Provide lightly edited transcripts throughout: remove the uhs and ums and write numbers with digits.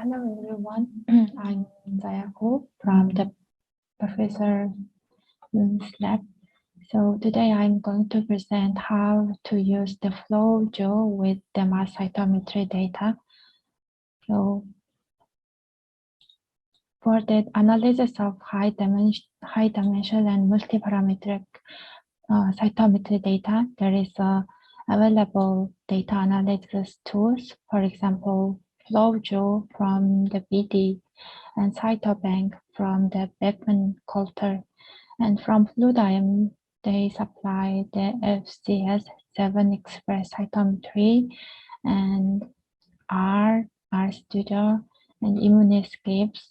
Hello everyone, I'm Zayako from the Professor Yun's lab. So today I'm going to present how to use the FlowJo with the mass cytometry data. So for the analysis of high dimensional and multi-parametric cytometry data, there is available data analysis tools, for example, FlowJo from the BD and Cytobank from the Beckman Coulter, and from Fluidigm, they supply the FCS7 Express cytometry and RStudio and Immunescapes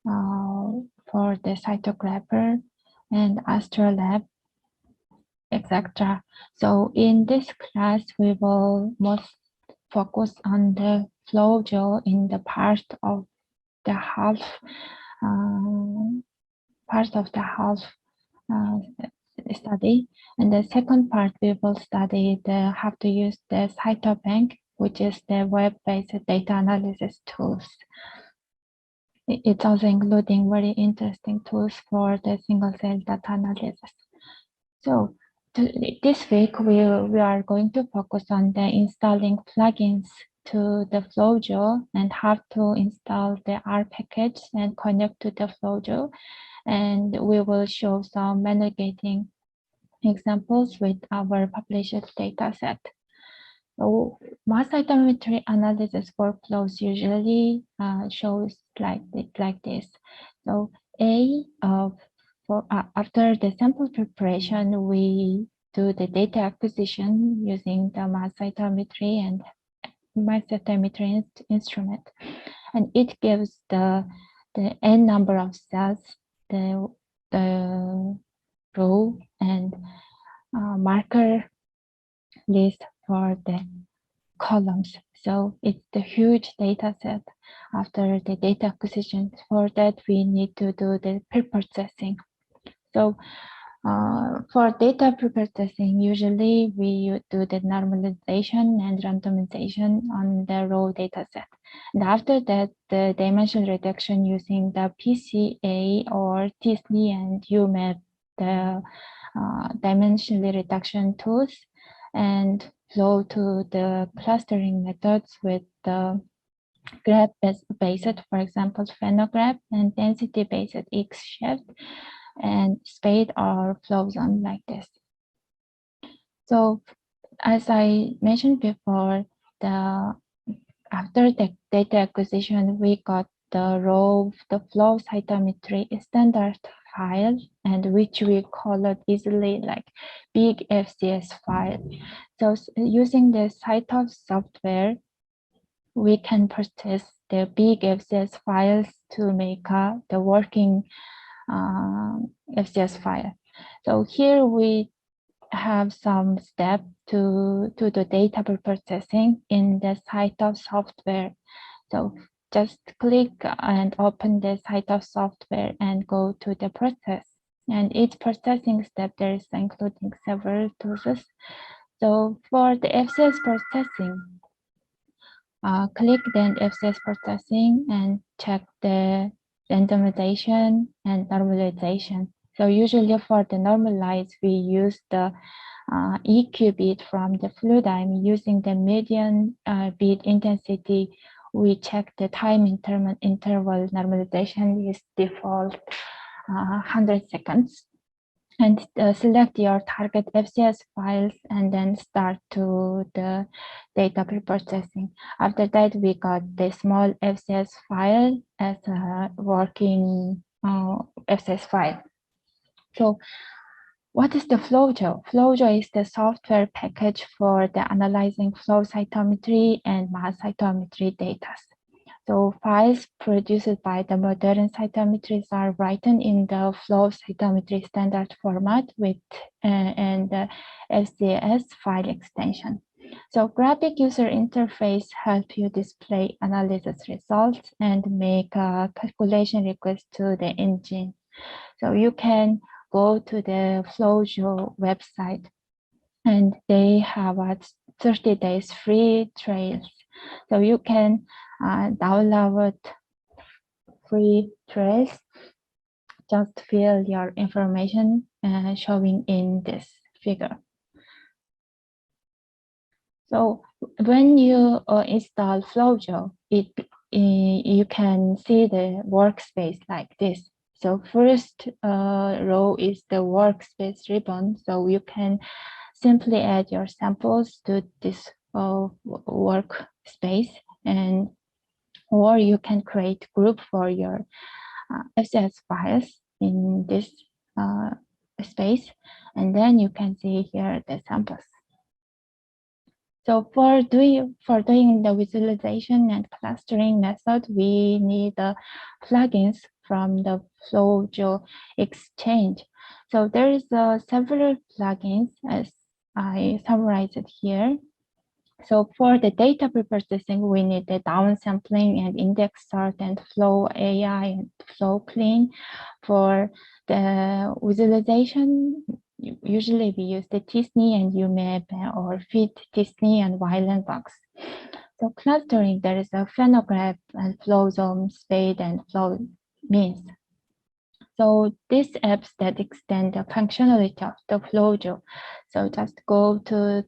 for the cytographer and Astrolab, etc. So in this class, we will most focus on the FlowJo in the part of the half study. And the second part, we will study how to use the Cytobank, which is the web-based data analysis tools. It's also including very interesting tools for the single-cell data analysis. So this week, we are going to focus on the installing plugins to the FlowJo and how to install the R package and connect to the FlowJo. And we will show some navigating examples with our published data set. So mass cytometry analysis workflows usually shows like this. So after the sample preparation, we do the data acquisition using the mass cytometry and mass cytometry instrument, and it gives the n number of cells, the row and marker list for the columns. So it's the huge data set. After the data acquisition, for that we need to do the pre-processing. So for data pre-processing, usually we do the normalization and randomization on the raw data set. And after that, the dimension reduction using the PCA or TSNE and UMAP, the dimension reduction tools, and flow to the clustering methods with the graph-based, for example, phenograph, and density-based X-shift, and SPADE or FlowZone like this. So as I mentioned before, after the data acquisition, we got the flow cytometry standard file, and which we call it easily like big FCS file. So using the CyTOF software, we can purchase the big FCS files to make the working FCS file. So here we have some steps to the data processing in the CyTOF software. So just click and open the CyTOF software and go to the process. And each processing step, there is including several tools. So for the FCS processing, click then FCS processing and check the randomization and normalization. So usually for the normalize, we use the EQ bit from the Fluidigm. Using the median bit intensity, we check the time interval normalization is default 100 seconds. And select your target FCS files and then start to the data pre-processing. After that, we got the small FCS file as a working FCS file. So what is the FlowJo? FlowJo is the software package for the analyzing flow cytometry and mass cytometry data. So files produced by the modern cytometries are written in the flow cytometry standard format with and the FCS file extension. So graphic user interface help you display analysis results and make a calculation request to the engine. So you can go to the FlowJo website and they have a 30 days free trials. So you can download free trails, just fill your information showing in this figure. So when you install Flojo, you can see the workspace like this. So first row is the workspace ribbon. So you can simply add your samples to this workspace, and or you can create group for your SS files in this space, and then you can see here the samples. So for doing the visualization and clustering method, we need plugins from the Flojo Exchange. So there is several plugins as I summarized it here. So for the data preprocessing, we need the downsampling and index sort and flow AI and flow clean. For the visualization, usually we use the t-SNE and UMAP or feed t-SNE and Vilenbox. So clustering, there is a Phenograph and Flowzone, Spade and Flow Means. So these apps that extend the functionality of the Flojo. So just go to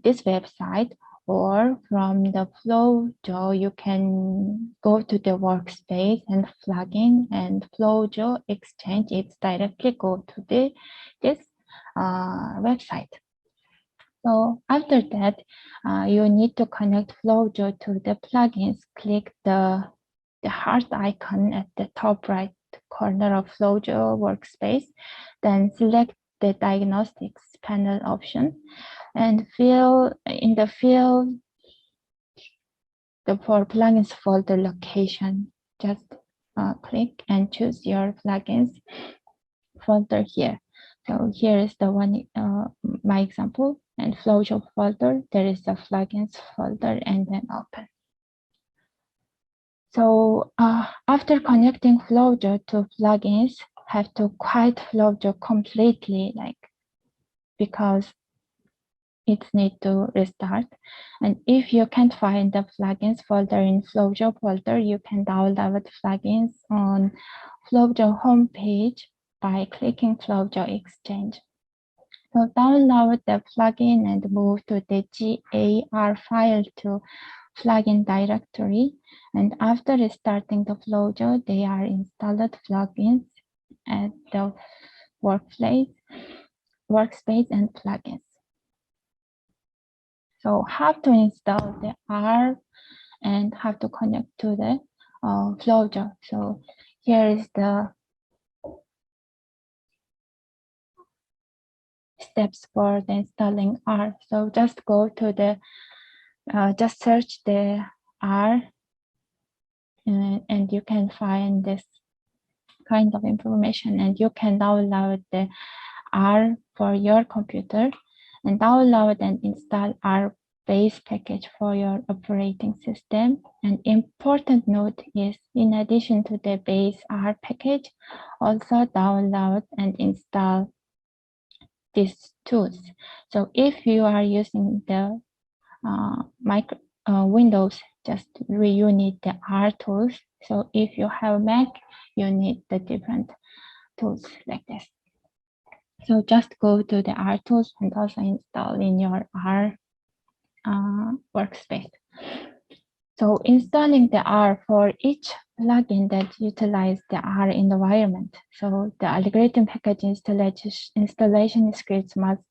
this website, or from the Flojo, you can go to the workspace and plugin and Flojo Exchange. It's directly go to this website. So after that, you need to connect Flojo to the plugins. Click the heart icon at the top right corner of Flojo workspace, then select the diagnostics panel option and fill in the field for plugins folder location. Just click and choose your plugins folder here. So here is the one, my example, and Flojo folder. There is a plugins folder and then open. So after connecting Flojo to plugins, have to quiet Flojo completely, because it needs to restart. And if you can't find the plugins folder in Flojo folder, you can download plugins on Flojo homepage by clicking Flojo Exchange. So download the plugin and move to the GAR file to plugin directory. And after restarting the Flojo, they are installed plugins at the workspace and plugins. So how to install the R and how to connect to the Flojo. So here is the steps for the installing R. So just go to the, just search the R, and you can find this kind of information, and you can download the R for your computer and download and install R base package for your operating system. An important note is, in addition to the base R package, also download and install these tools. So if you are using the Windows, you need the R tools. So if you have Mac, you need the different tools like this. So just go to the R tools and also install in your R workspace. So installing the R for each plugin that utilize the R environment. So the algorithm package installation scripts must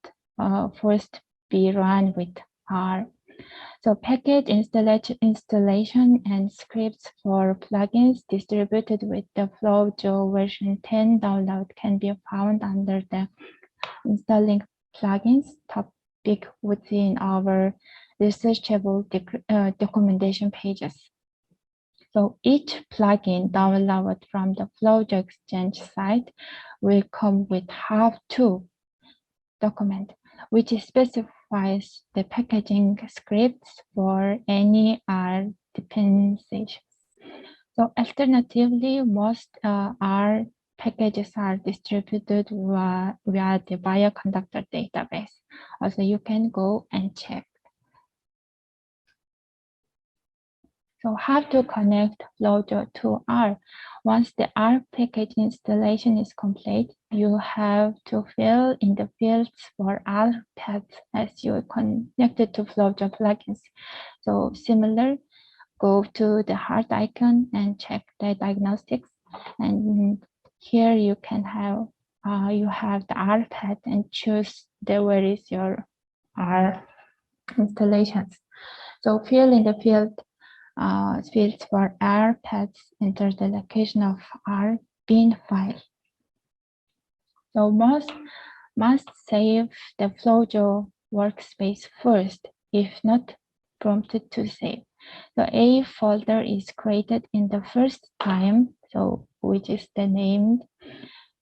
first be run with R. So package installation and scripts for plugins distributed with the Flojo version 10 download can be found under the installing plugins topic within our researchable documentation pages. So each plugin downloaded from the Flojo Exchange site will come with how-to document, which specifies the packaging scripts for any R dependencies. So alternatively, most R packages are distributed via the bioconductor database. Also, you can go and check. So how to connect Flojo to R? Once the R package installation is complete, you have to fill in the fields for R paths as you connect it to Flojo plugins. So similar, go to the heart icon and check the diagnostics. And here you can have you have the R path and choose where is your R installations. So fill in the fields for R paths, enter the location of R bin file. So must save the Flojo workspace first, if not prompted to save. So a folder is created in the first time, so which is the named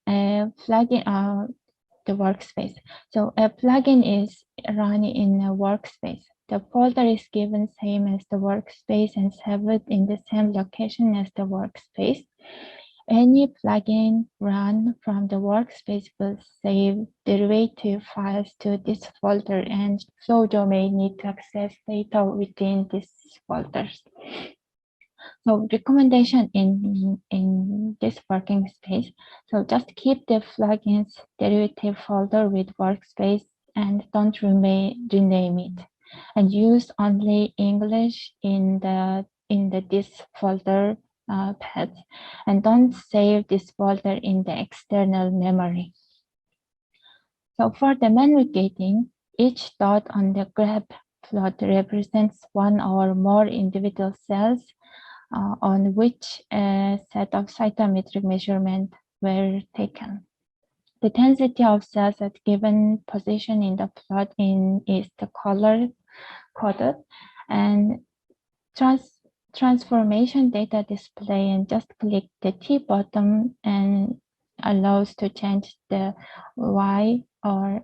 plugin, the workspace. So a plugin is run in a workspace. The folder is given same as the workspace and saved in the same location as the workspace. Any plugin run from the workspace will save derivative files to this folder, and Flojo may need to access data within these folders. So recommendation in this working space. So just keep the plugins derivative folder with workspace and don't rename it. And use only English in the this folder path, and don't save this folder in the external memory. So for the menu gating, each dot on the graph plot represents one or more individual cells on which a set of cytometric measurements were taken. The density of cells at given position in the plot is the color coded, and transformation data display, and just click the T button and allows to change the Y or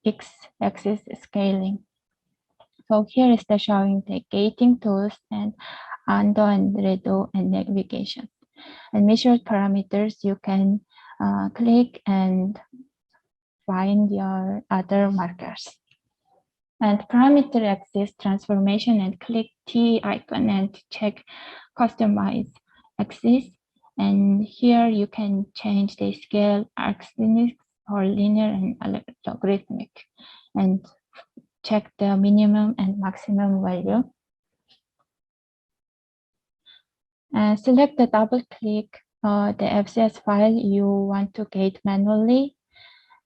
X axis scaling. So here is the showing the gating tools and Ando and Redo and navigation. And measured parameters, you can click and find your other markers. And parameter axis transformation, and click T icon and check customize axis. And here you can change the scale, arsenic or linear and logarithmic, and check the minimum and maximum value. Select the double click the FCS file you want to gate manually,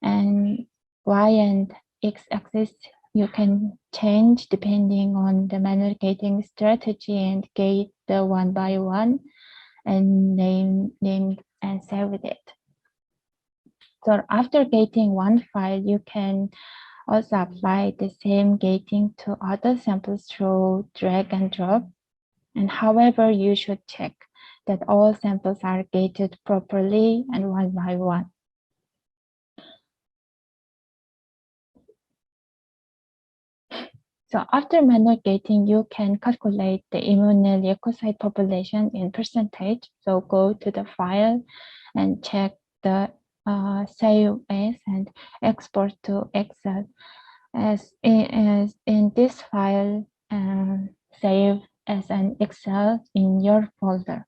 and Y and X axis you can change depending on the manual gating strategy, and gate the one by one and name and save it. So after gating one file, you can also apply the same gating to other samples through drag and drop. And however, you should check that all samples are gated properly and one by one. So after manual gating, you can calculate the immunoleukocyte population in percentage. So go to the file and check the save as and export to Excel. As in this file, save as an Excel in your folder.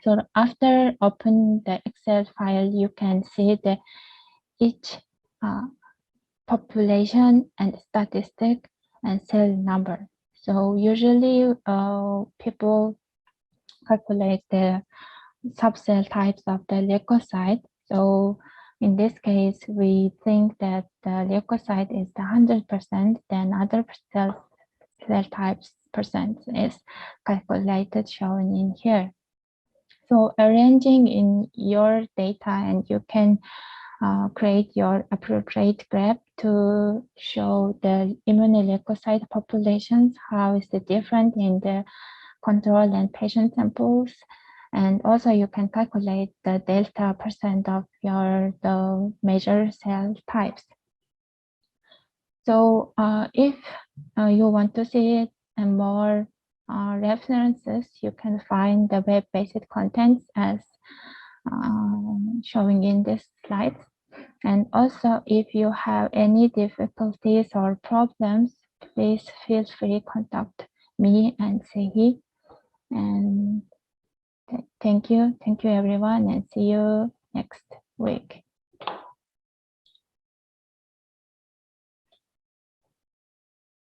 So after open the Excel file, you can see the each population and statistic and cell number. So usually people calculate the subcell types of the leukocyte. So in this case, we think that the leukocyte is the 100%, then other cell types percent is calculated shown in here. So arranging in your data, and you can create your appropriate graph to show the immunoleukocyte populations, how is the different in the control and patient samples. And also you can calculate the delta percent of the major cell types. So if you want to see it and more references, you can find the web-based contents as showing in this slide. And also, if you have any difficulties or problems, please feel free to contact me and Sehi. And thank you everyone, and see you next week.